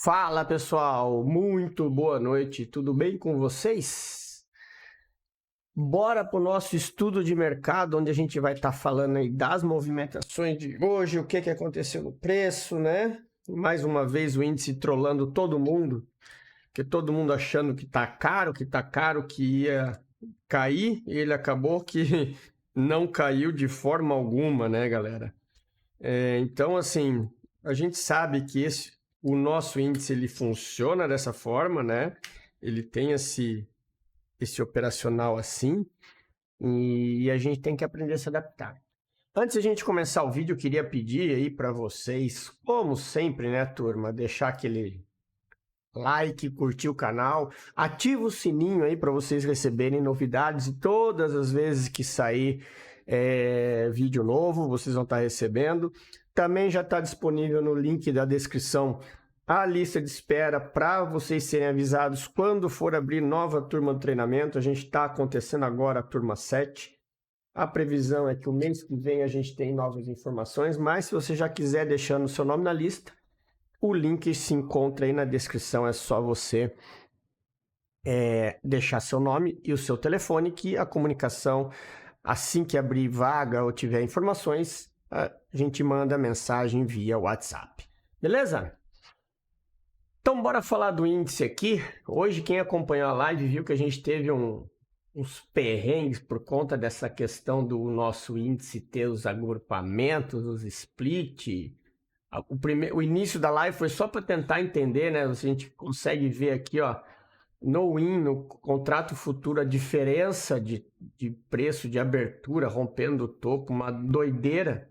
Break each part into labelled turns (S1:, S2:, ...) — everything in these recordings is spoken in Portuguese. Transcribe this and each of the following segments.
S1: Fala pessoal, muito boa noite, tudo bem com vocês? Bora para o nosso estudo de mercado, onde a gente vai estar falando aí das movimentações de hoje, o que aconteceu no preço, né? Mais uma vez o índice trollando todo mundo, porque todo mundo achando que tá caro, que ia cair, e ele acabou que não caiu de forma alguma, né, galera? Então, assim, a gente sabe que o nosso índice ele funciona dessa forma, né? Ele tem esse operacional assim, e a gente tem que aprender a se adaptar. Antes de a gente começar o vídeo, eu queria pedir aí para vocês, como sempre, né, turma, deixar aquele like, curtir o canal, ativa o sininho aí para vocês receberem novidades e todas as vezes que sair vídeo novo, vocês vão estar recebendo. Também já está disponível no link da descrição a lista de espera para vocês serem avisados quando for abrir nova turma do treinamento. A gente está acontecendo agora a turma 7. A previsão é que o mês que vem a gente tem novas informações, mas se você já quiser deixando o seu nome na lista, o link se encontra aí na descrição, é só você deixar seu nome e o seu telefone, que a comunicação, assim que abrir vaga ou tiver informações, a gente manda mensagem via WhatsApp. Beleza? Então, bora falar do índice aqui. Hoje, quem acompanhou a live viu que a gente teve uns perrengues por conta dessa questão do nosso índice ter os agrupamentos, os split. O início da live foi só para tentar entender, né? A gente consegue ver aqui, ó, no contrato futuro, a diferença de preço de abertura, rompendo o topo, uma doideira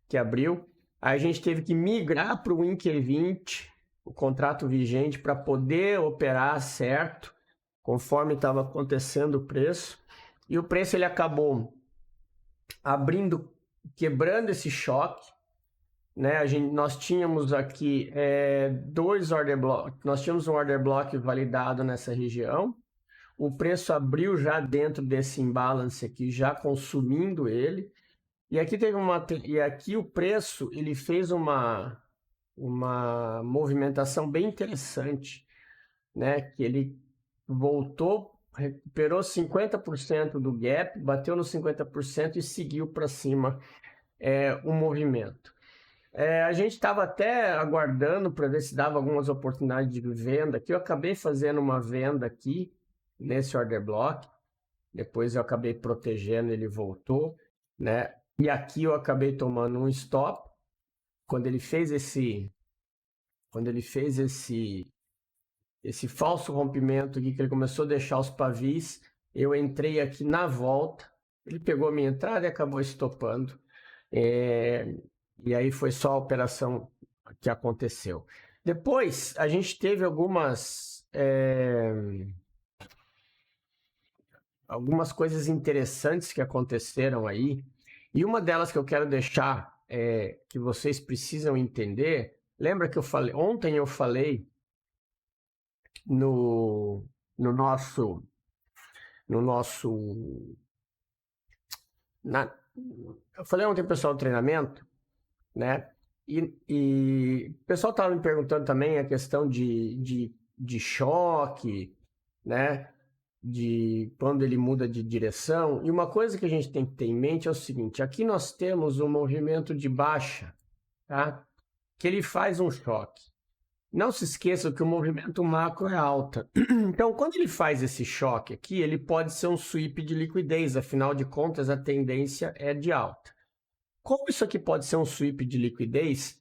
S1: que abriu. Aí a gente teve que migrar para o Winker 20, o contrato vigente, para poder operar certo, conforme estava acontecendo o preço. E o preço ele acabou abrindo, quebrando esse choque, né? Nós tínhamos aqui dois order blocks, nós tínhamos um order block validado nessa região. O preço abriu já dentro desse imbalance aqui, já consumindo ele. E aqui aqui o preço ele fez uma movimentação bem interessante, né? Que ele voltou, recuperou 50% do gap, bateu no 50% e seguiu para cima o movimento. A gente estava até aguardando para ver se dava algumas oportunidades de venda aqui. Eu acabei fazendo uma venda aqui nesse order block, depois eu acabei protegendo, ele voltou, né? E aqui eu acabei tomando um stop. Quando ele fez esse falso rompimento aqui, que ele começou a deixar os pavis, eu entrei aqui na volta, ele pegou a minha entrada e acabou estopando. E aí foi só a operação que aconteceu. Depois a gente teve algumas coisas interessantes que aconteceram aí. E uma delas que eu quero deixar que vocês precisam entender. Lembra que ontem eu falei eu falei ontem, pessoal, do treinamento, né? E o pessoal estava me perguntando também a questão de choque, né? De quando ele muda de direção. E uma coisa que a gente tem que ter em mente é o seguinte: aqui nós temos um movimento de baixa, tá? Que ele faz um choque. Não se esqueça que o movimento macro é alta. Então, quando ele faz esse choque aqui, ele pode ser um sweep de liquidez, afinal de contas, a tendência é de alta. Como isso aqui pode ser um sweep de liquidez,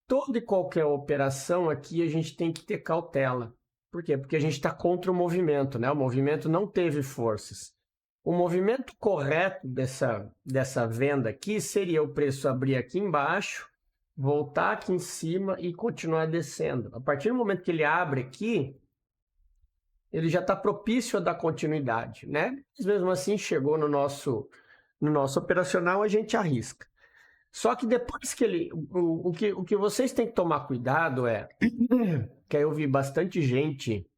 S1: toda e qualquer operação aqui a gente tem que ter cautela. Por quê? Porque a gente está contra o movimento, né? O movimento não teve forças. O movimento correto dessa venda aqui seria o preço abrir aqui embaixo, voltar aqui em cima e continuar descendo. A partir do momento que ele abre aqui, ele já está propício a dar continuidade, né? Mas mesmo assim, chegou no nosso operacional, a gente arrisca. Só que depois que o que vocês têm que tomar cuidado que eu vi bastante gente,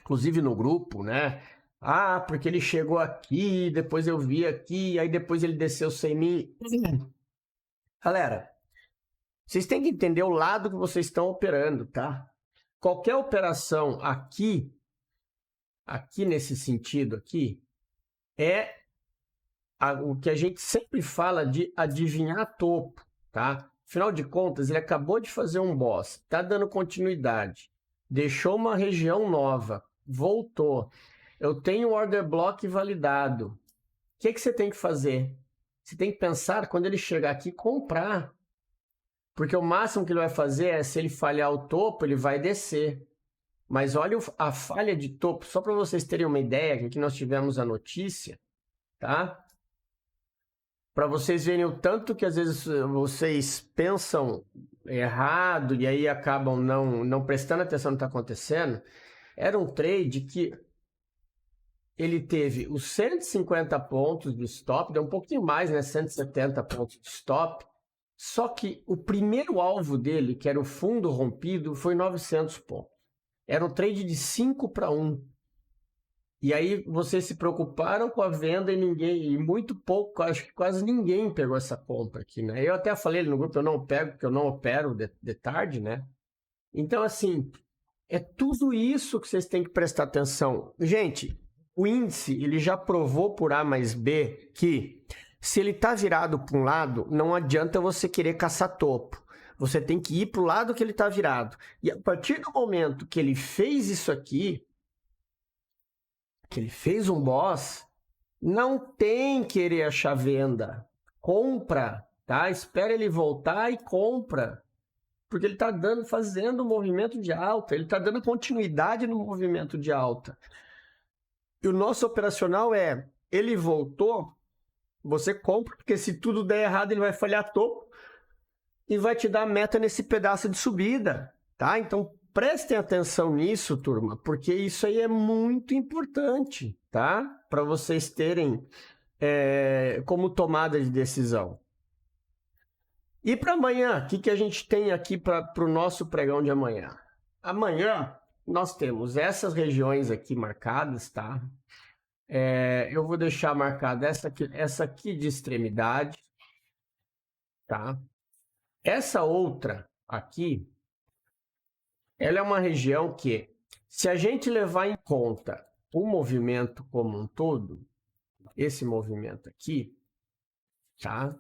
S1: inclusive no grupo, né? Ah, porque ele chegou aqui, depois eu vi aqui, aí depois ele desceu sem mim. Galera, vocês têm que entender o lado que vocês estão operando, tá? qualquer operação aqui nesse sentido aqui, é o que a gente sempre fala de adivinhar topo, tá? Afinal de contas, ele acabou de fazer um boss, está dando continuidade, deixou uma região nova, voltou. Eu tenho o order block validado. O que você tem que fazer? Você tem que pensar, quando ele chegar aqui, comprar. Porque o máximo que ele vai fazer é, se ele falhar o topo, ele vai descer. Mas olha a falha de topo, só para vocês terem uma ideia, que aqui nós tivemos a notícia, tá? Para vocês verem o tanto que às vezes vocês pensam errado e aí acabam não prestando atenção no que está acontecendo. Era um trade que ele teve os 150 pontos de stop, deu um pouquinho mais, né? 170 pontos de stop. Só que o primeiro alvo dele, que era o fundo rompido, foi 900 pontos. Era um trade de 5 para 1. E aí vocês se preocuparam com a venda e muito pouco, acho que quase ninguém pegou essa compra aqui, né? Eu até falei no grupo, eu não pego, porque eu não opero de tarde, né? Então, assim, é tudo isso que vocês têm que prestar atenção. Gente, o índice, ele já provou por A mais B que se ele está virado para um lado, não adianta você querer caçar topo. Você tem que ir para o lado que ele está virado. E a partir do momento que ele fez isso aqui, que ele fez um boss, não tem querer achar venda. Compra, tá? Espera ele voltar e compra. Porque ele está fazendo um movimento de alta, ele está dando continuidade no movimento de alta. E o nosso operacional é, ele voltou, você compra, porque se tudo der errado, ele vai falhar topo e vai te dar meta nesse pedaço de subida, tá? Então, prestem atenção nisso, turma, porque isso aí é muito importante, tá? Para vocês terem como tomada de decisão. E para amanhã, o que a gente tem aqui para o nosso pregão de amanhã? Amanhã, nós temos essas regiões aqui marcadas, tá? Eu vou deixar marcada essa aqui de extremidade, tá? Essa outra aqui, ela é uma região que, se a gente levar em conta o movimento como um todo, esse movimento aqui, tá?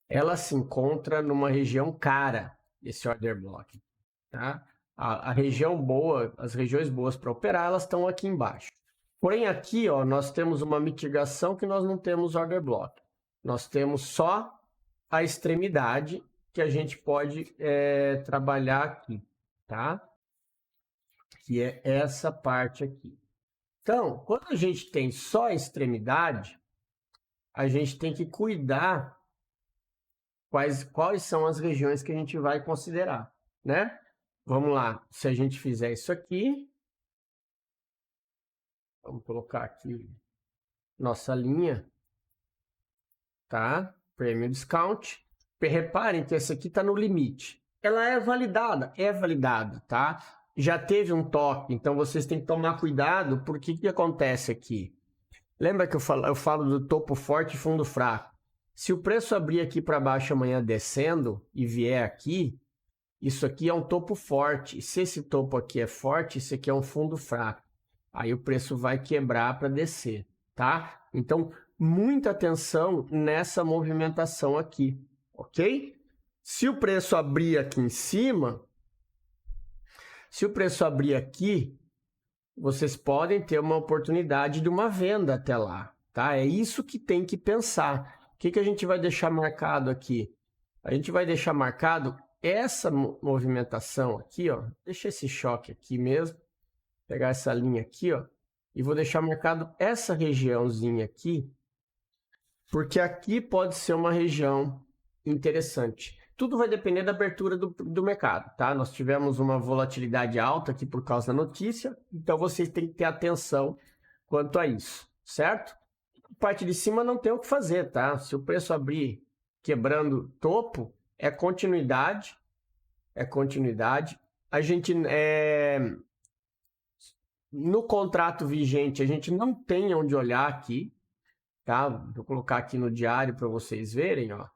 S1: Ela se encontra numa região cara, esse order block, tá? A região boa, as regiões boas para operar, elas estão aqui embaixo. Porém, aqui, ó, nós temos uma mitigação que nós não temos order block. Nós temos só a extremidade que a gente pode trabalhar aqui, tá? Que é essa parte aqui. Então, quando a gente tem só a extremidade, a gente tem que cuidar quais são as regiões que a gente vai considerar, né? Vamos lá, se a gente fizer isso aqui, vamos colocar aqui nossa linha, tá? Premium Discount. Reparem que essa aqui está no limite. Ela é validada, tá? Já teve um toque, então vocês têm que tomar cuidado, porque o que acontece aqui? Lembra que eu falo do topo forte e fundo fraco? Se o preço abrir aqui para baixo amanhã descendo e vier aqui, isso aqui é um topo forte. Se esse topo aqui é forte, isso aqui é um fundo fraco. Aí o preço vai quebrar para descer, tá? Então, muita atenção nessa movimentação aqui, ok? Se o preço abrir aqui em cima, se o preço abrir aqui, vocês podem ter uma oportunidade de uma venda até lá, tá? É isso que tem que pensar. O que a gente vai deixar marcado aqui? A gente vai deixar marcado essa movimentação aqui, ó. Deixa esse choque aqui mesmo. Pegar essa linha aqui, ó. E vou deixar marcado essa regiãozinha aqui. Porque aqui pode ser uma região interessante. Tudo vai depender da abertura do mercado, tá? Nós tivemos uma volatilidade alta aqui por causa da notícia. Então, vocês têm que ter atenção quanto a isso, certo? Parte de cima não tem o que fazer, tá? Se o preço abrir quebrando topo, é continuidade. A gente, no contrato vigente, a gente não tem onde olhar aqui, tá? Vou colocar aqui no diário para vocês verem, ó.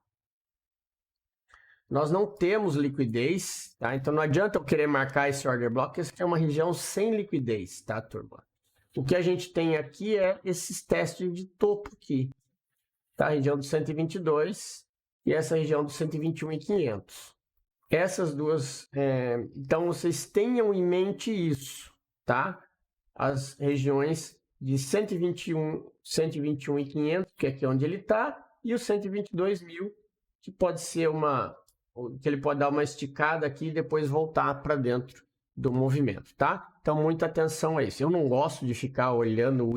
S1: nós não temos liquidez, tá? Então não adianta eu querer marcar esse order block, essa aqui é uma região sem liquidez, tá, turma? O que a gente tem aqui é esses testes de topo aqui, tá? A região do 122 e essa região do 121.500. Essas duas, então vocês tenham em mente isso, tá? As regiões de 121.500, que é aqui onde ele está, e o 122.000, que pode ser que ele pode dar uma esticada aqui e depois voltar para dentro do movimento, tá? Então, muita atenção a isso. Eu não gosto de ficar olhando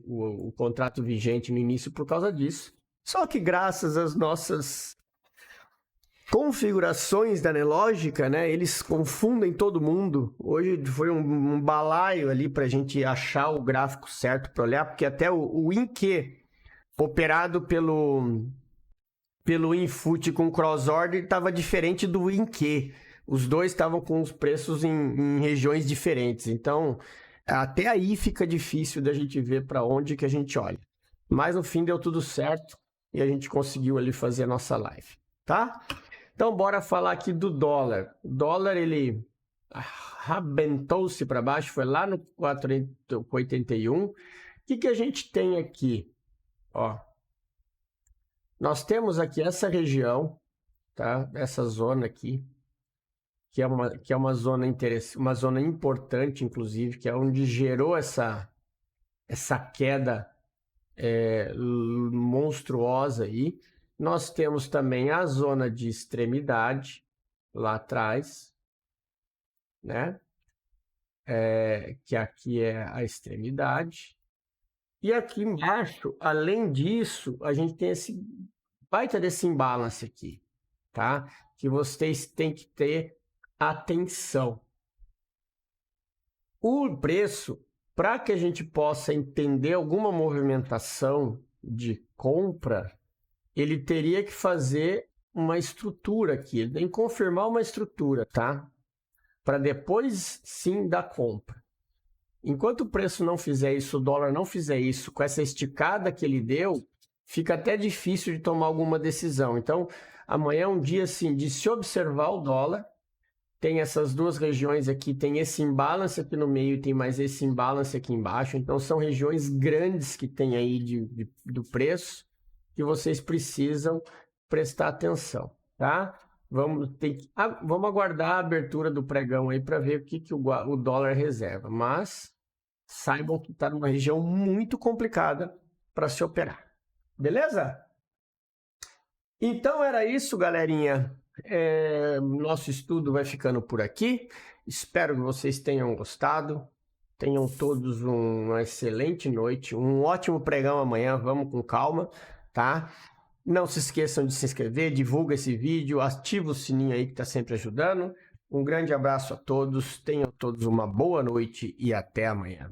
S1: o contrato vigente no início por causa disso. Só que graças às nossas configurações da Nelogica, né? Eles confundem todo mundo. Hoje foi um balaio ali para a gente achar o gráfico certo para olhar, porque até o INQ operado pelo Infut com cross order estava diferente do INQ. Os dois estavam com os preços em regiões diferentes. Então, até aí fica difícil da gente ver para onde que a gente olha. Mas no fim deu tudo certo e a gente conseguiu ali fazer a nossa live, tá? Então, bora falar aqui do dólar. O dólar, ele arrebentou-se para baixo, foi lá no 4,81. O que a gente tem aqui? Ó, nós temos aqui essa região, tá? Essa zona aqui, que é uma zona interessante, uma zona importante, inclusive, que é onde gerou essa queda monstruosa aí. Nós temos também a zona de extremidade lá atrás, né? Que aqui é a extremidade. E aqui embaixo, além disso, a gente tem esse baita desse imbalance aqui, tá? Que vocês têm que ter atenção. O preço, para que a gente possa entender alguma movimentação de compra, ele teria que fazer uma estrutura aqui, ele tem que confirmar uma estrutura, tá? Para depois sim dar compra. Enquanto o preço não fizer isso, o dólar não fizer isso, com essa esticada que ele deu, fica até difícil de tomar alguma decisão. Então, amanhã é um dia assim de se observar o dólar. Tem essas duas regiões aqui, tem esse imbalance aqui no meio e tem mais esse imbalance aqui embaixo. Então, são regiões grandes que tem aí do preço que vocês precisam prestar atenção, tá? Vamos aguardar a abertura do pregão aí para ver o que o dólar reserva. Mas saibam que está numa região muito complicada para se operar. Beleza? Então era isso, galerinha. Nosso estudo vai ficando por aqui. Espero que vocês tenham gostado. Tenham todos uma excelente noite, um ótimo pregão amanhã. Vamos com calma, tá? Não se esqueçam de se inscrever, divulga esse vídeo, ativa o sininho aí que está sempre ajudando. Um grande abraço a todos, tenham todos uma boa noite e até amanhã.